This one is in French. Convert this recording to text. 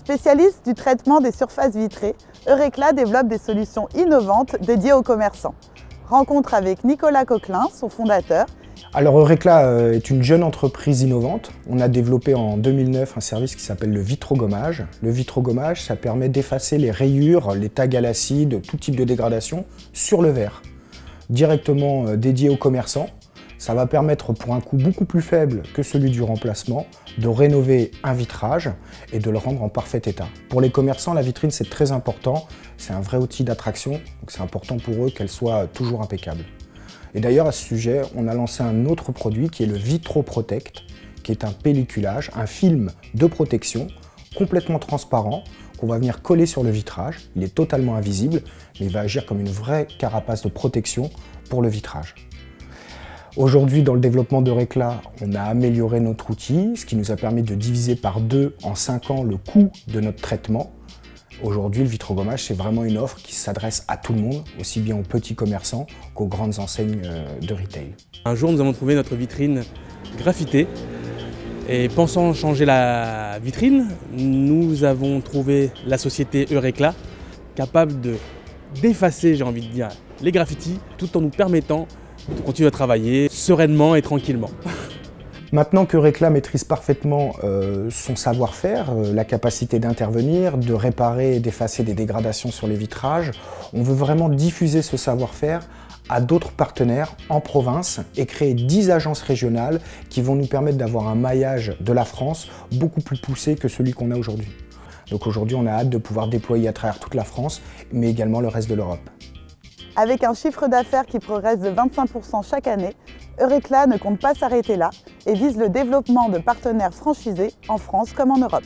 Spécialiste du traitement des surfaces vitrées, Eurecla développe des solutions innovantes dédiées aux commerçants. Rencontre avec Nicolas Coquelin, son fondateur. Alors Eurecla est une jeune entreprise innovante. On a développé en 2009 un service qui s'appelle le vitrogommage. Le vitrogommage, ça permet d'effacer les rayures, les tags à l'acide, tout type de dégradation sur le verre. Directement dédié aux commerçants. Ça va permettre, pour un coût beaucoup plus faible que celui du remplacement, de rénover un vitrage et de le rendre en parfait état. Pour les commerçants, la vitrine, c'est très important. C'est un vrai outil d'attraction, donc c'est important pour eux qu'elle soit toujours impeccable. Et d'ailleurs, à ce sujet, on a lancé un autre produit qui est le VitroProtect, qui est un pelliculage, un film de protection complètement transparent qu'on va venir coller sur le vitrage. Il est totalement invisible, mais il va agir comme une vraie carapace de protection pour le vitrage. Aujourd'hui, dans le développement d'Eurecla, on a amélioré notre outil, ce qui nous a permis de diviser par 2 en 5 ans le coût de notre traitement. Aujourd'hui, le vitrogommage, c'est vraiment une offre qui s'adresse à tout le monde, aussi bien aux petits commerçants qu'aux grandes enseignes de retail. Un jour, nous avons trouvé notre vitrine graffitée et pensant changer la vitrine, nous avons trouvé la société Eurecla capable d'effacer, j'ai envie de dire, les graffitis tout en nous permettant de continuer à travailler sereinement et tranquillement. Maintenant qu'Eurecla maîtrise parfaitement son savoir-faire, la capacité d'intervenir, de réparer et d'effacer des dégradations sur les vitrages, on veut vraiment diffuser ce savoir-faire à d'autres partenaires en province et créer 10 agences régionales qui vont nous permettre d'avoir un maillage de la France beaucoup plus poussé que celui qu'on a aujourd'hui. Donc aujourd'hui, on a hâte de pouvoir déployer à travers toute la France, mais également le reste de l'Europe. Avec un chiffre d'affaires qui progresse de 25% chaque année, Eurecla ne compte pas s'arrêter là et vise le développement de partenaires franchisés en France comme en Europe.